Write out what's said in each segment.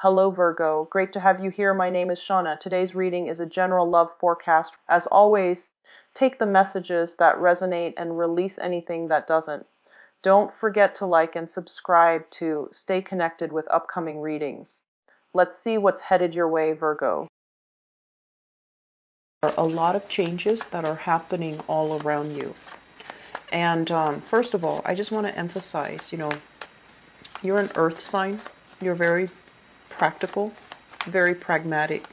Hello Virgo, great to have you here. My name is Shauna. Today's reading is a general love forecast. As always, take the messages that resonate and release anything that doesn't. Don't forget to like and subscribe to stay connected with upcoming readings. Let's see what's headed your way, Virgo. There are a lot of changes that are happening all around you. And first of all, I just want to emphasize, you're an earth sign. You're very practical, very pragmatic.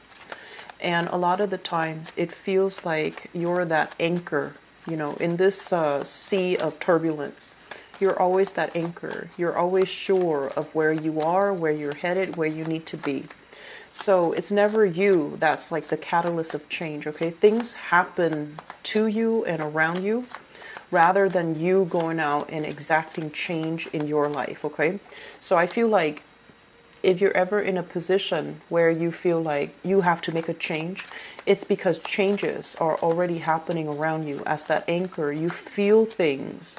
And a lot of the times it feels like you're that anchor, in this sea of turbulence. You're always that anchor. You're always sure of where you are, where you're headed, where you need to be. So it's never you that's like the catalyst of change, okay? Things happen to you and around you rather than you going out and exacting change in your life, okay? So I feel like if you're ever in a position where you feel like you have to make a change, it's because changes are already happening around you. As that anchor, you feel things.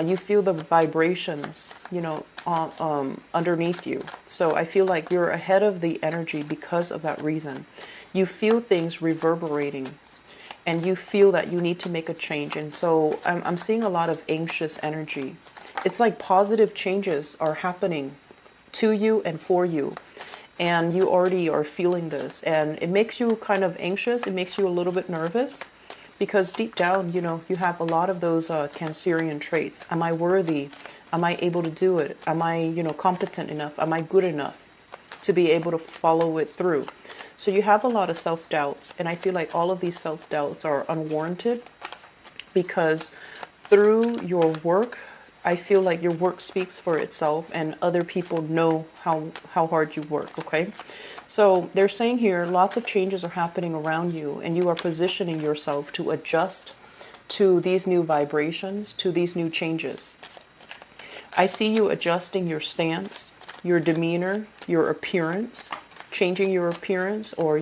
You feel the vibrations, underneath you. So I feel like you're ahead of the energy because of that reason. You feel things reverberating and you feel that you need to make a change. And so I'm seeing a lot of anxious energy. It's like positive changes are happening to you and for you. And you already are feeling this. And it makes you kind of anxious. It makes you a little bit nervous. Because deep down, you have a lot of those Cancerian traits. Am I worthy? Am I able to do it? Am I, competent enough? Am I good enough to be able to follow it through? So you have a lot of self-doubts. And I feel like all of these self-doubts are unwarranted because through your work, I feel like your work speaks for itself and other people know how hard you work, okay? So they're saying here lots of changes are happening around you and you are positioning yourself to adjust to these new vibrations, to these new changes. I see you adjusting your stance, your demeanor, your appearance, changing your appearance or,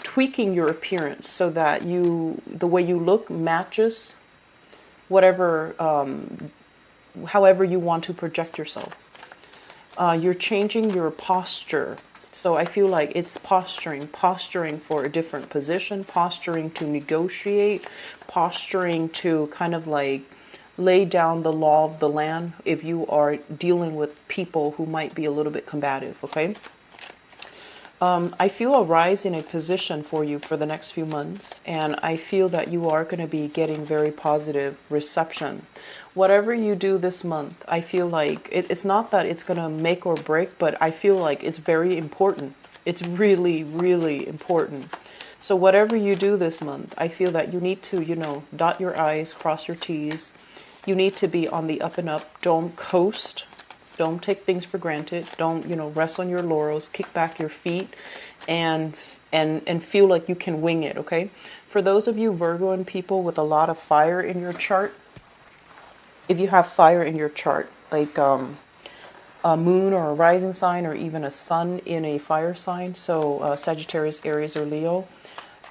tweaking your appearance so that the way you look matches whatever, however you want to project yourself. You're changing your posture. So I feel like it's posturing for a different position, posturing to negotiate, posturing to kind of like lay down the law of the land if you are dealing with people who might be a little bit combative, okay? I feel a rise in a position for you for the next few months, and I feel that you are going to be getting very positive reception. Whatever you do this month, I feel like it's not that it's going to make or break, but I feel like it's very important. It's really, really important. So whatever you do this month, I feel that you need to, dot your I's, cross your T's. You need to be on the up and up. Don't coast. Don't take things for granted. Don't, rest on your laurels, kick back your feet and feel like you can wing it, okay? For those of you Virgoan people with a lot of fire in your chart, if you have fire in your chart, like a moon or a rising sign or even a sun in a fire sign, so Sagittarius, Aries, or Leo,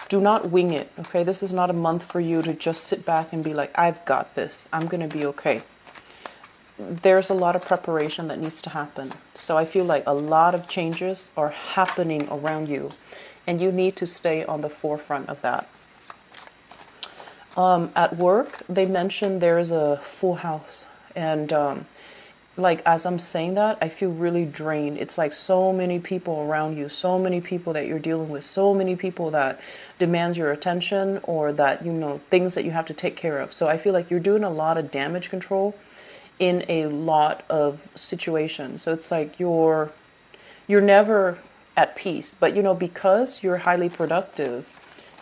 do not wing it, okay? This is not a month for you to just sit back and be like, I've got this. I'm going to be okay. There's a lot of preparation that needs to happen. So I feel like a lot of changes are happening around you and you need to stay on the forefront of that. At work, they mentioned there's a full house and like as I'm saying that, I feel really drained. It's like so many people around you, so many people that you're dealing with, so many people that demands your attention or that, things that you have to take care of. So I feel like you're doing a lot of damage control in a lot of situations. So it's like you're never at peace, but because you're highly productive,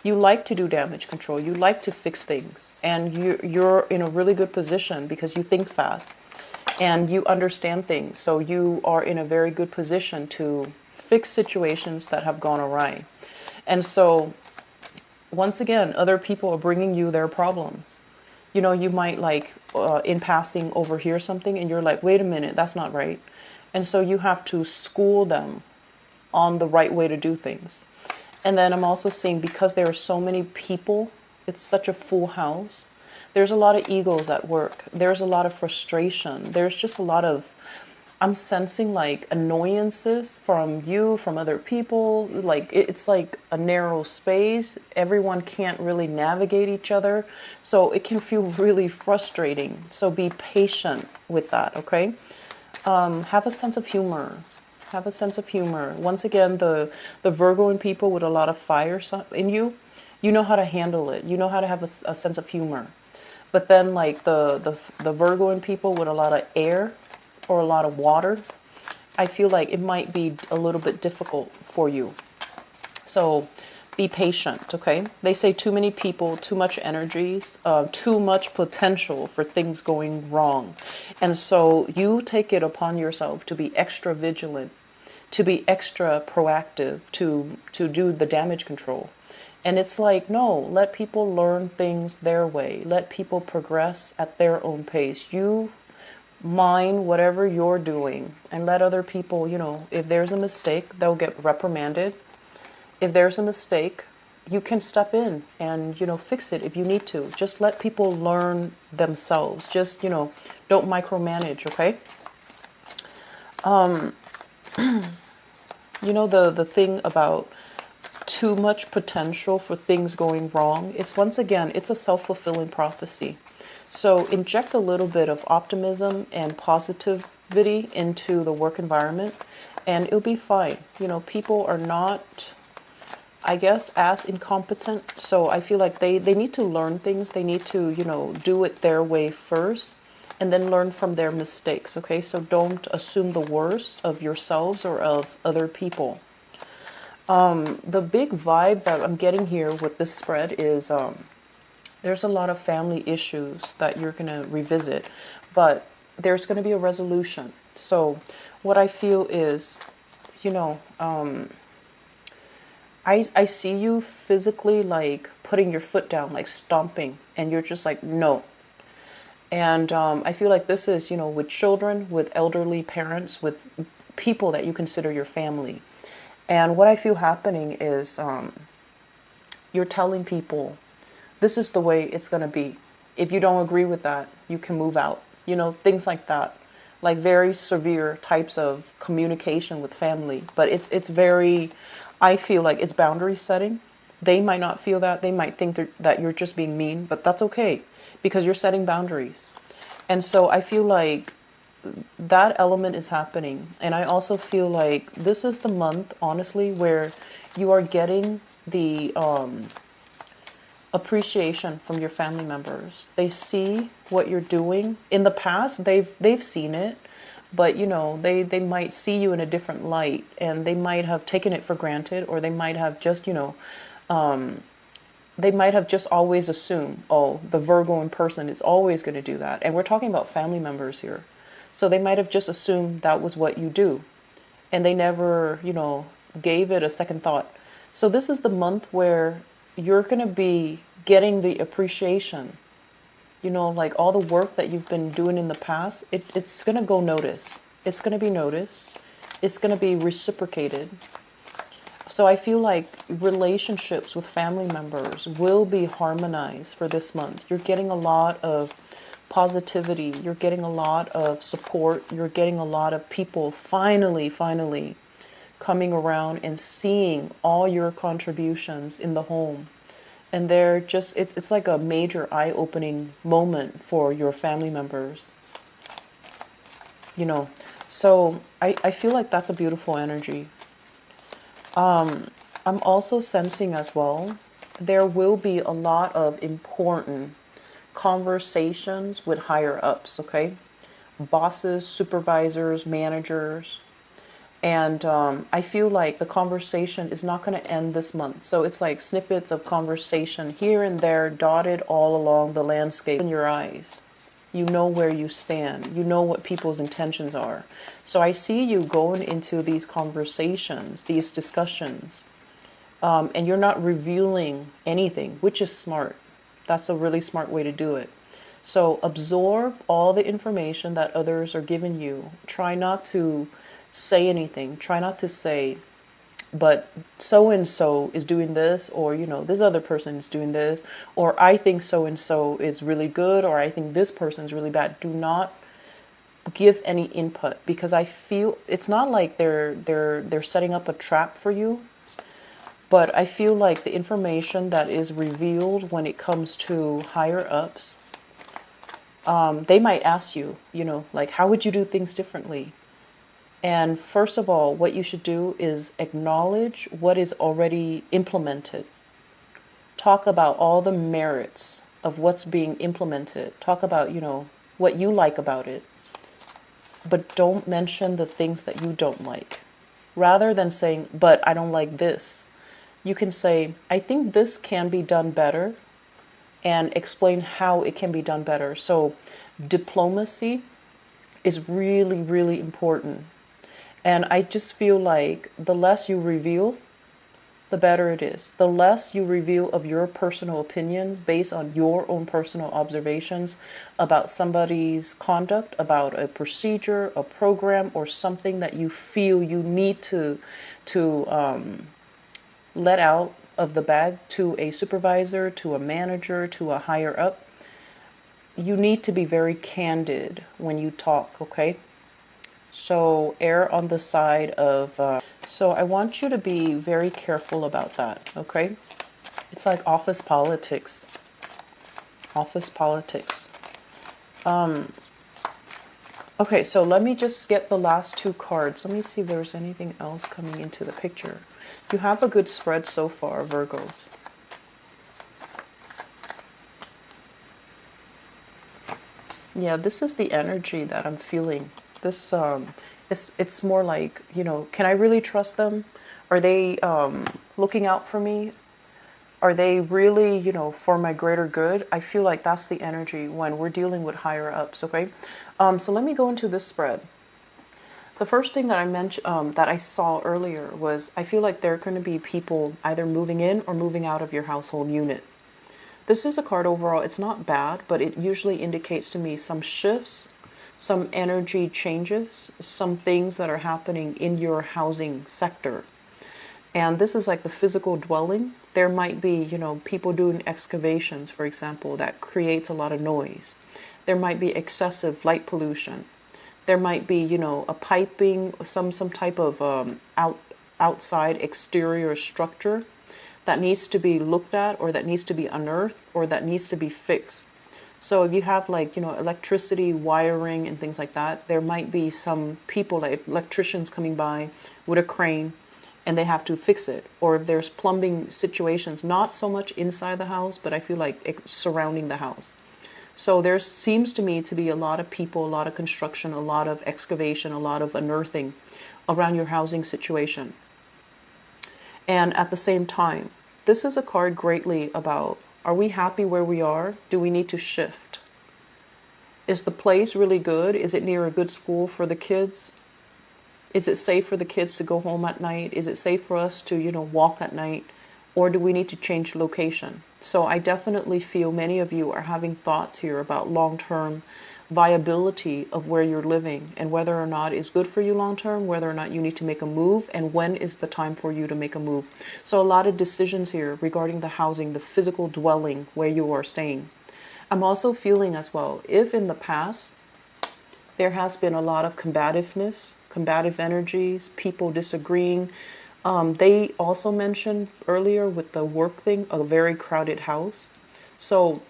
you like to do damage control, you like to fix things, and you're in a really good position because you think fast and you understand things. So you are in a very good position to fix situations that have gone awry. And so once again, other people are bringing you their problems. You might like in passing overhear something and you're like, wait a minute, that's not right. And so you have to school them on the right way to do things. And then I'm also seeing because there are so many people, it's such a full house. There's a lot of egos at work. There's a lot of frustration. There's just a lot of I'm sensing like annoyances from you, from other people. Like it's like a narrow space. Everyone can't really navigate each other. So it can feel really frustrating. So be patient with that, okay? Have a sense of humor. Have a sense of humor. Once again, the Virgo in people with a lot of fire in you, you know how to handle it. You know how to have a sense of humor. But then like the Virgo in people with a lot of air or a lot of water, I feel like it might be a little bit difficult for you. So be patient, okay? They say too many people, too much energies, too much potential for things going wrong. And so you take it upon yourself to be extra vigilant, to be extra proactive, to do the damage control. And it's like, no, let people learn things their way. Let people progress at their own pace. You mind whatever you're doing and let other people, if there's a mistake, they'll get reprimanded. If there's a mistake, you can step in and, fix it if you need to. Just let people learn themselves. Just, don't micromanage, okay? The thing about too much potential for things going wrong, it's once again, it's a self-fulfilling prophecy. So inject a little bit of optimism and positivity into the work environment and it'll be fine. People are not, I guess, as incompetent. So I feel like they need to learn things. They need to, do it their way first and then learn from their mistakes. Okay, so don't assume the worst of yourselves or of other people. The big vibe that I'm getting here with this spread is there's a lot of family issues that you're going to revisit, but there's going to be a resolution. So what I feel is, I see you physically like putting your foot down, like stomping, and you're just like, no. And I feel like this is, with children, with elderly parents, with people that you consider your family. And what I feel happening is you're telling people, this is the way it's going to be. If you don't agree with that, you can move out. Things like that. Like very severe types of communication with family. But it's very, I feel like it's boundary setting. They might not feel that. They might think that you're just being mean, but that's okay because you're setting boundaries. And so I feel like that element is happening. And I also feel like this is the month, honestly, where you are getting the appreciation from your family members. They see what you're doing. In the past, they've seen it, but they might see you in a different light, and they might have taken it for granted, or they might have just they might have just always assumed, oh, the Virgo in person is always going to do that. And we're talking about family members here. So they might have just assumed that was what you do. And they never, gave it a second thought. So this is the month where you're going to be getting the appreciation. Like all the work that you've been doing in the past, it's going to go noticed. It's going to be noticed. It's going to be reciprocated. So I feel like relationships with family members will be harmonized for this month. You're getting a lot of positivity. You're getting a lot of support. You're getting a lot of people finally coming around and seeing all your contributions in the home. And they're just, it's like a major eye-opening moment for your family members. So I feel like that's a beautiful energy. I'm also sensing as well, there will be a lot of important conversations with higher ups, okay? Bosses, supervisors, managers. And I feel like the conversation is not going to end this month. So it's like snippets of conversation here and there, dotted all along the landscape in your eyes. You know where you stand. You know what people's intentions are. So I see you going into these conversations, these discussions, and you're not revealing anything, which is smart. That's a really smart way to do it. So absorb all the information that others are giving you. Try not to say anything. Try not to say, but so-and-so is doing this, or, this other person is doing this, or I think so-and-so is really good, or I think this person is really bad. Do not give any input, because I feel it's not like they're setting up a trap for you, but I feel like the information that is revealed when it comes to higher ups, they might ask you, like, how would you do things differently? And first of all, what you should do is acknowledge what is already implemented. Talk about all the merits of what's being implemented. Talk about, what you like about it. But don't mention the things that you don't like. Rather than saying, but I don't like this, you can say, I think this can be done better, and explain how it can be done better. So diplomacy is really, really important. And I just feel like the less you reveal, the better it is. The less you reveal of your personal opinions based on your own personal observations about somebody's conduct, about a procedure, a program, or something that you feel you need to let out of the bag to a supervisor, to a manager, to a higher up. You need to be very candid when you talk, okay? So err on the side of, so I want you to be very careful about that, okay? It's like office politics. Office politics. Okay, so let me just get the last two cards. Let me see if there's anything else coming into the picture. You have a good spread so far, Virgos. Yeah, this is the energy that I'm feeling. This it's more like, can I really trust them? Are they looking out for me? Are they really, for my greater good? I feel like that's the energy when we're dealing with higher ups, okay? So let me go into this spread. The first thing that I mentioned, that I saw earlier was, I feel like there are going to be people either moving in or moving out of your household unit. This is a card overall. It's not bad, but it usually indicates to me some shifts, some energy changes, some things that are happening in your housing sector. And this is like the physical dwelling. There might be, people doing excavations, for example, that creates a lot of noise. There might be excessive light pollution. There might be, a piping, some type of outside exterior structure that needs to be looked at, or that needs to be unearthed, or that needs to be fixed. So if you have like, electricity, wiring, and things like that, there might be some people, like electricians, coming by with a crane, and they have to fix it. Or if there's plumbing situations, not so much inside the house, but I feel like surrounding the house. So there seems to me to be a lot of people, a lot of construction, a lot of excavation, a lot of unearthing around your housing situation. And at the same time, this is a card greatly about, are we happy where we are? Do we need to shift? Is the place really good? Is it near a good school for the kids? Is it safe for the kids to go home at night? Is it safe for us to, walk at night? Or do we need to change location? So I definitely feel many of you are having thoughts here about long-term viability of where you're living, and whether or not it's good for you long-term, whether or not you need to make a move, and when is the time for you to make a move. So a lot of decisions here regarding the housing, the physical dwelling where you are staying. I'm also feeling as well, if in the past there has been a lot of combativeness, combative energies, people disagreeing. They also mentioned earlier with the work thing, a very crowded house. So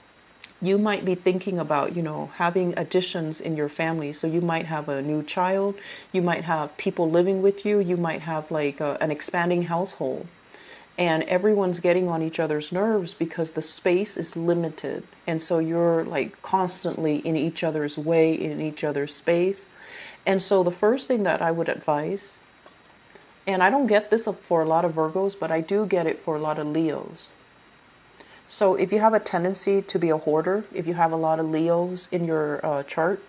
you might be thinking about, having additions in your family. So you might have a new child, you might have people living with you, you might have like an expanding household. And everyone's getting on each other's nerves because the space is limited. And so you're like constantly in each other's way, in each other's space. And so the first thing that I would advise, and I don't get this for a lot of Virgos, but I do get it for a lot of Leos. So if you have a tendency to be a hoarder, if you have a lot of Leos in your chart,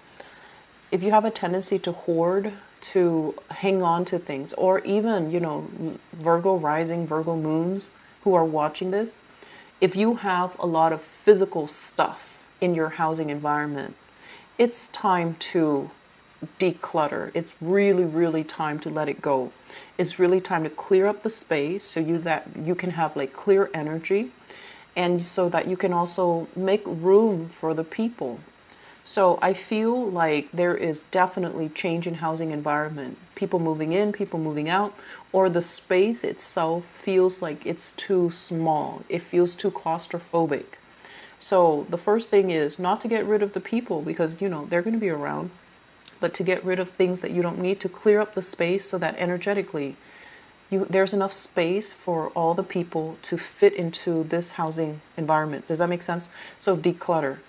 if you have a tendency to hoard, to hang on to things, or even, Virgo rising, Virgo moons who are watching this, if you have a lot of physical stuff in your housing environment, it's time to declutter. It's really, really time to let it go. It's really time to clear up the space so that you can have like clear energy, and so that you can also make room for the people. So I feel like there is definitely change in housing environment. People moving in, people moving out, or the space itself feels like it's too small. It feels too claustrophobic. So the first thing is not to get rid of the people because, they're going to be around, but to get rid of things that you don't need, to clear up the space so that energetically there's enough space for all the people to fit into this housing environment. Does that make sense? So declutter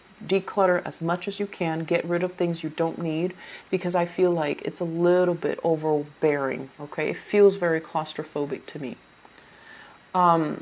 as much as you can, get rid of things you don't need, because I feel like it's a little bit overbearing. Okay, it feels very claustrophobic to me. I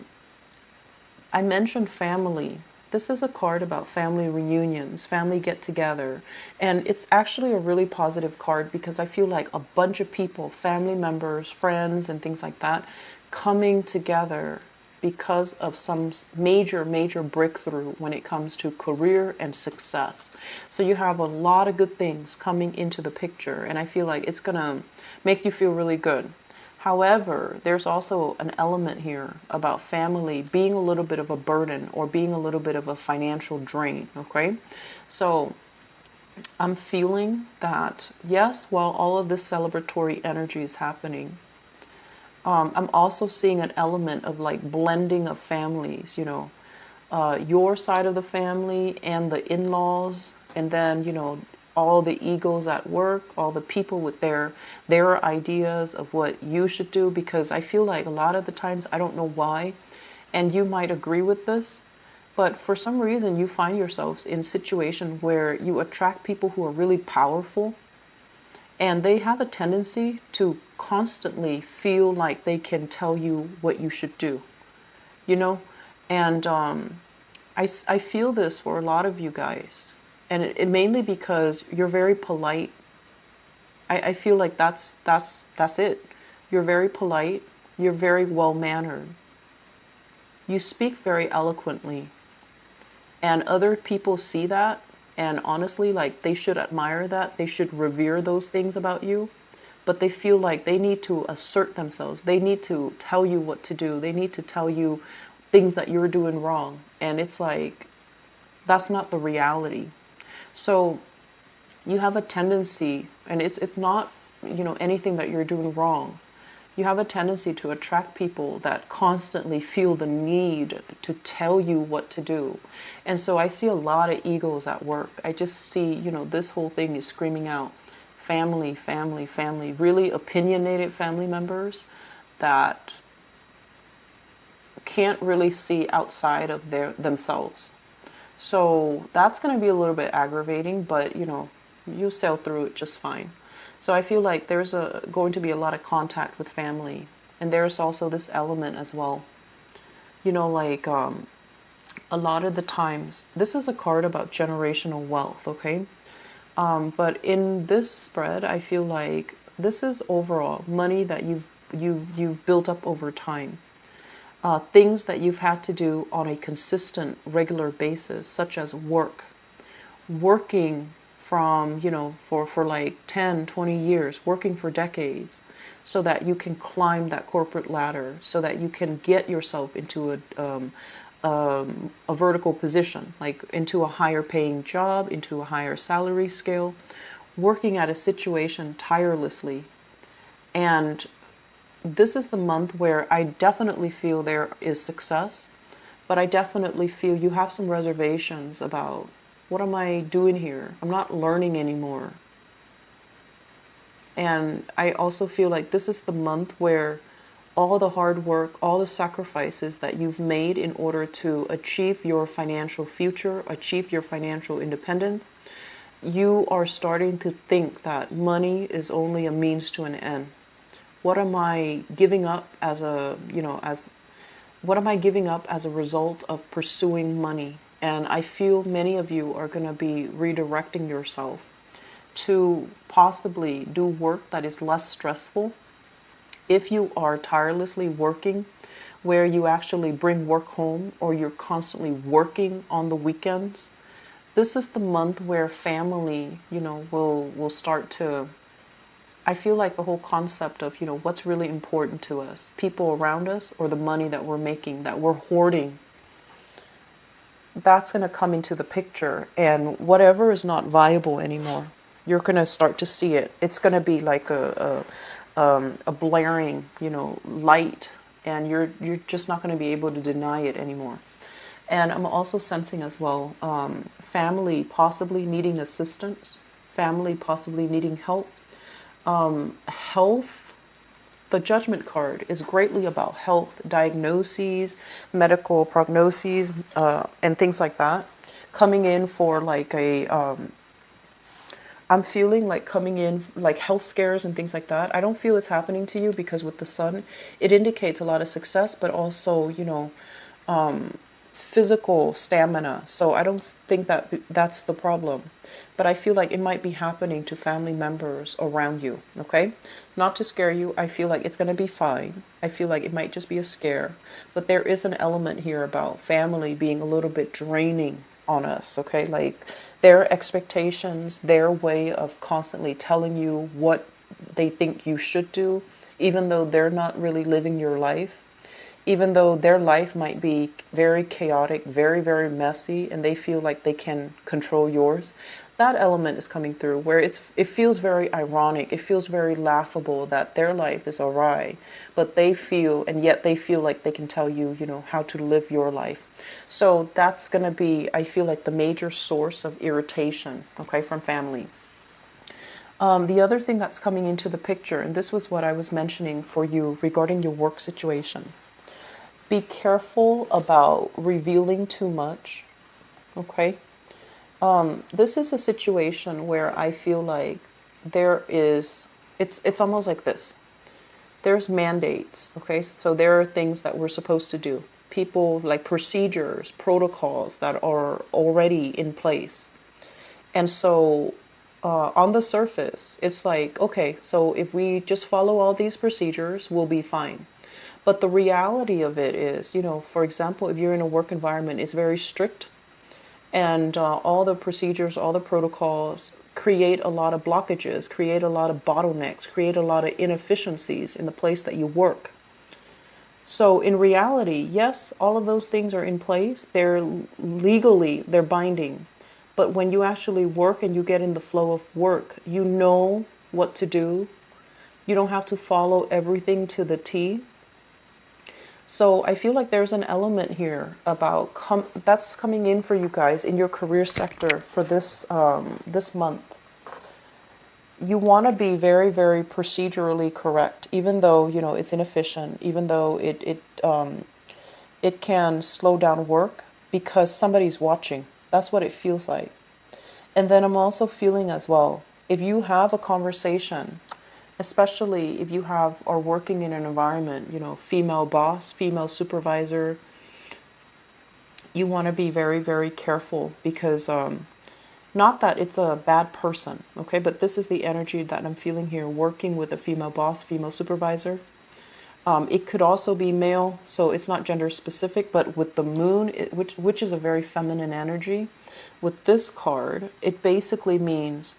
mentioned family. This is a card about family reunions, family get together. And it's actually a really positive card because I feel like a bunch of people, family members, friends, and things like that, coming together because of some major, major breakthrough when it comes to career and success. So you have a lot of good things coming into the picture, and I feel like it's going to make you feel really good. However, there's also an element here about family being a little bit of a burden or being a little bit of a financial drain, okay? So I'm feeling that, yes, while all of this celebratory energy is happening, I'm also seeing an element of like blending of families, your side of the family and the in-laws, and then, all the egos at work, all the people with their ideas of what you should do, because I feel like a lot of the times, I don't know why, and you might agree with this, but for some reason you find yourselves in a situation where you attract people who are really powerful, and they have a tendency to constantly feel like they can tell you what you should do, and I feel this for a lot of you guys. And it mainly because you're very polite. I feel like that's it. You're very polite. You're very well mannered. You speak very eloquently, and other people see that. And honestly, like, they should admire that. They should revere those things about you. But they feel like they need to assert themselves. They need to tell you what to do. They need to tell you things that you're doing wrong. And it's like, that's not the reality. So you have a tendency, and it's not, anything that you're doing wrong. You have a tendency to attract people that constantly feel the need to tell you what to do. And so I see a lot of egos at work. I just see, this whole thing is screaming out family, family, family, really opinionated family members that can't really see outside of themselves. So that's going to be a little bit aggravating, but you'll sail through it just fine. So I feel like there's going to be a lot of contact with family, and there's also this element as well. Like a lot of the times, this is a card about generational wealth, okay? But in this spread, I feel like this is overall money that you've built up over time. Things that you've had to do on a consistent, regular basis, such as working from, for like 10, 20 years, working for decades, so that you can climb that corporate ladder, so that you can get yourself into a vertical position, like into a higher paying job, into a higher salary scale, working at a situation tirelessly. And this is the month where I definitely feel there is success, but I definitely feel you have some reservations about, what am I doing here? I'm not learning anymore. And I also feel like this is the month where all the hard work, all the sacrifices that you've made in order to achieve your financial future, achieve your financial independence, you are starting to think that money is only a means to an end. What am I giving up as what am I giving up as a result of pursuing money? And I feel many of you are going to be redirecting yourself to possibly do work that is less stressful. If you are tirelessly working, where you actually bring work home, or you're constantly working on the weekends, this is the month where family, will start to, I feel like the whole concept of, what's really important to us, people around us, or the money that we're making, that we're hoarding. that's going to come into the picture, and whatever is not viable anymore, you're going to start to see it. It's going to be like a blaring, light, and you're just not going to be able to deny it anymore. And I'm also sensing as well, family possibly needing assistance, family possibly needing help, health. The Judgment card is greatly about health, diagnoses, medical prognoses, and things like that. Coming in for like I'm feeling like coming in like health scares and things like that. I don't feel it's happening to you because with the sun, it indicates a lot of success, but also, physical stamina. So I don't think that that's the problem. But I feel like it might be happening to family members around you, okay? Not to scare you. I feel like it's going to be fine. I feel like it might just be a scare. But there is an element here about family being a little bit draining on us, okay? Like their expectations, their way of constantly telling you what they think you should do, even though they're not really living your life. Even though their life might be very chaotic, very, very messy, and they feel like they can control yours, that element is coming through where it feels very ironic. It feels very laughable that their life is awry, but and yet they feel like they can tell you, how to live your life. So that's going to be, I feel like, the major source of irritation, okay, from family. The other thing that's coming into the picture, and this was what I was mentioning for you regarding your work situation. Be careful about revealing too much, okay? This is a situation where I feel like it's almost like this. There's mandates, okay? So there are things that we're supposed to do. People, like procedures, protocols that are already in place. And so on the surface, it's like, okay, so if we just follow all these procedures, we'll be fine. But the reality of it is, for example, if you're in a work environment, it's very strict, and all the procedures, all the protocols create a lot of blockages, create a lot of bottlenecks, create a lot of inefficiencies in the place that you work. So in reality, yes, all of those things are in place. They're binding. But when you actually work and you get in the flow of work, you know what to do. You don't have to follow everything to the T. So I feel like there's an element here about that's coming in for you guys in your career sector for this this month. You want to be very, very procedurally correct, even though it's inefficient, even though it can slow down work because somebody's watching. That's what it feels like. And then I'm also feeling as well, if you have a conversation, especially if you are working in an environment, female boss, female supervisor, you want to be very, very careful because not that it's a bad person, okay, but this is the energy that I'm feeling here working with a female boss, female supervisor. It could also be male, so it's not gender specific, but with the moon, which is a very feminine energy, with this card, it basically means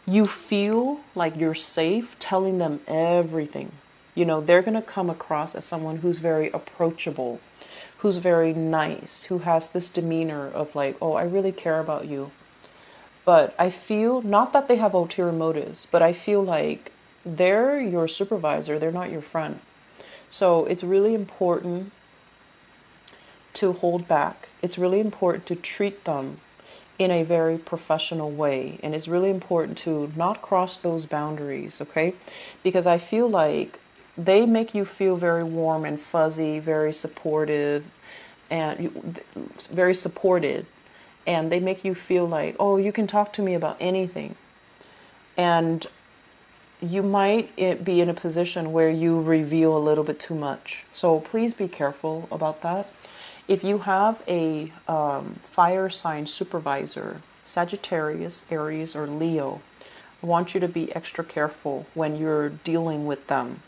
you feel like you're safe telling them everything. They're going to come across as someone who's very approachable, who's very nice, who has this demeanor of like, oh, I really care about you. But I feel, not that they have ulterior motives, but I feel like they're your supervisor, they're not your friend. So it's really important to hold back. It's really important to treat them in a very professional way. And it's really important to not cross those boundaries, okay? Because I feel like they make you feel very warm and fuzzy, very supportive, and very supported. And they make you feel like, oh, you can talk to me about anything. And you might be in a position where you reveal a little bit too much. So please be careful about that. If you have a fire sign supervisor, Sagittarius, Aries, or Leo, I want you to be extra careful when you're dealing with them.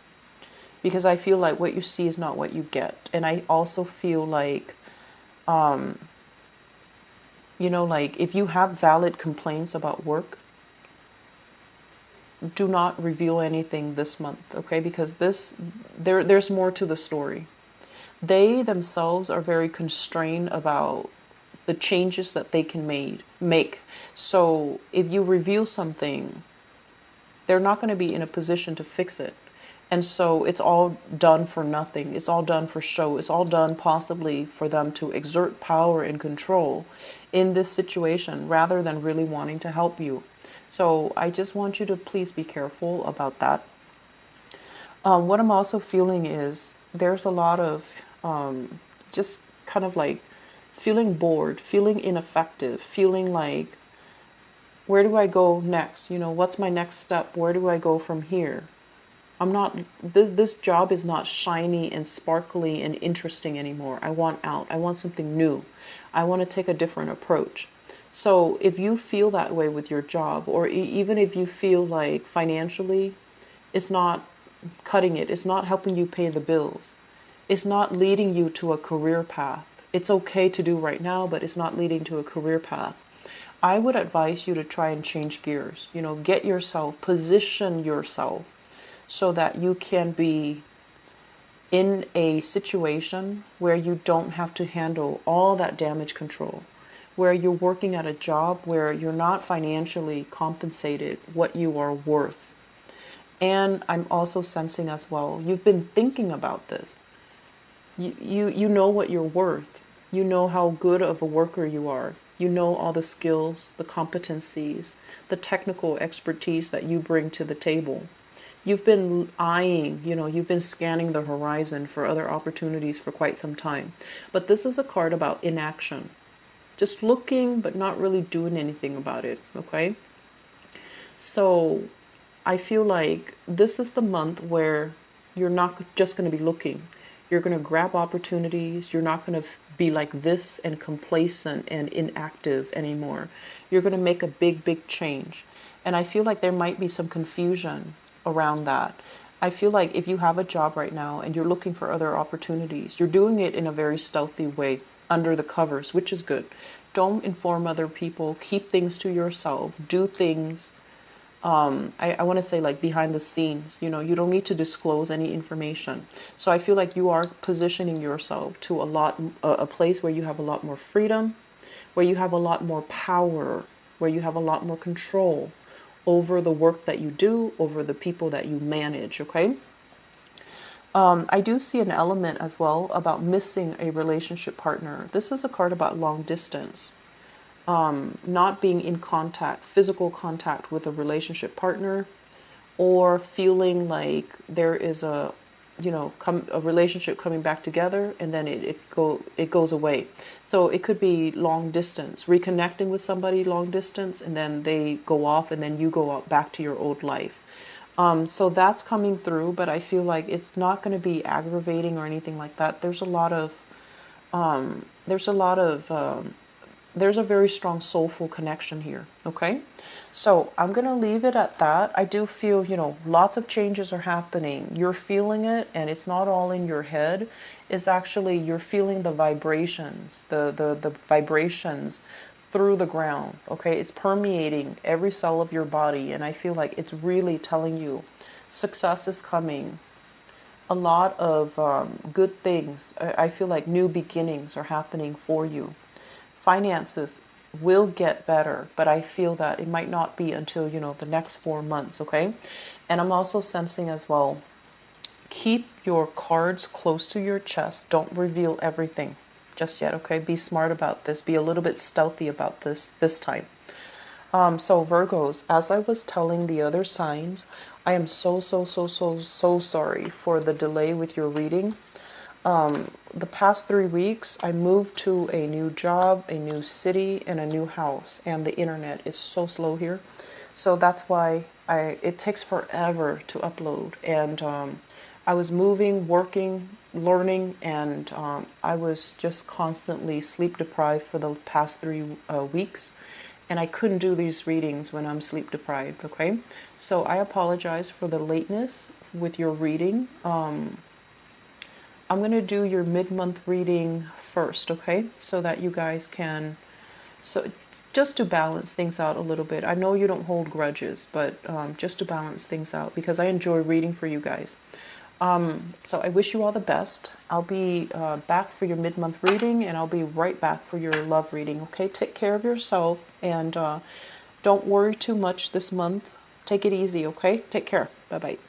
Because I feel like what you see is not what you get. And I also feel like, like if you have valid complaints about work, do not reveal anything this month, okay? Because there's more to the story. They themselves are very constrained about the changes that they can make. So if you reveal something, they're not going to be in a position to fix it. And so it's all done for nothing. It's all done for show. It's all done possibly for them to exert power and control in this situation rather than really wanting to help you. So I just want you to please be careful about that. What I'm also feeling is there's a lot of just kind of like feeling bored, feeling ineffective, feeling like, where do I go next? You know, what's my next step? Where do I go from here? I'm not, this job is not shiny and sparkly and interesting anymore. I want out. I want something new. I want to take a different approach. So if you feel that way with your job, or even if you feel like financially it's not cutting it, it's not helping you pay the bills, it's not leading you to a career path. It's okay to do right now, but it's not leading to a career path. I would advise you to try and change gears. You know, get yourself, position yourself so that you can be in a situation where you don't have to handle all that damage control, where you're working at a job where you're not financially compensated what you are worth. And I'm also sensing as well, you've been thinking about this. You know what you're worth. You know how good of a worker you are. You know all the skills, the competencies, the technical expertise that you bring to the table. You've been eyeing, you know, you've been scanning the horizon for other opportunities for quite some time. But this is a card about inaction. Just looking, but not really doing anything about it, okay? So I feel like this is the month where you're not just going to be looking. You're going to grab opportunities. You're not going to be like this and complacent and inactive anymore. You're going to make a big, big change. And I feel like there might be some confusion around that. I feel like if you have a job right now and you're looking for other opportunities, you're doing it in a very stealthy way under the covers, which is good. Don't inform other people. Keep things to yourself. Do things, I want to say like behind the scenes. You know, you don't need to disclose any information. So I feel like you are positioning yourself to a place where you have a lot more freedom, where you have a lot more power, where you have a lot more control over the work that you do, over the people that you manage, okay? I do see an element as well about missing a relationship partner. This is a card about long distance, not being in contact, physical contact with a relationship partner, or feeling like there is a, you know, a relationship coming back together and then it goes away. So it could be long distance, reconnecting with somebody long distance, and then they go off and then you go out back to your old life. So that's coming through, but I feel like it's not going to be aggravating or anything like that. There's a very strong soulful connection here. Okay. So I'm going to leave it at that. I do feel, you know, lots of changes are happening. You're feeling it, and it's not all in your head. It's actually, you're feeling the vibrations, the vibrations through the ground. Okay. It's permeating every cell of your body. And I feel like it's really telling you success is coming. A lot of good things. I feel like new beginnings are happening for you. Finances will get better, but I feel that it might not be until, you know, the next 4 months, okay? And I'm also sensing as well, keep your cards close to your chest. Don't reveal everything just yet, okay? Be smart about this. Be a little bit stealthy about this time. So Virgos, as I was telling the other signs, I am so sorry for the delay with your reading. The past 3 weeks, I moved to a new job, a new city, and a new house, and the internet is so slow here. So that's why it takes forever to upload. And I was moving, working, learning, and I was just constantly sleep deprived for the past 3 weeks. And I couldn't do these readings when I'm sleep deprived, okay? So I apologize for the lateness with your reading. I'm going to do your mid-month reading first, okay? So that you guys can, so just to balance things out a little bit. I know you don't hold grudges, but just to balance things out, because I enjoy reading for you guys. So I wish you all the best. I'll be back for your mid-month reading, and I'll be right back for your love reading. Okay, take care of yourself, and don't worry too much this month. Take it easy, okay? Take care. Bye-bye.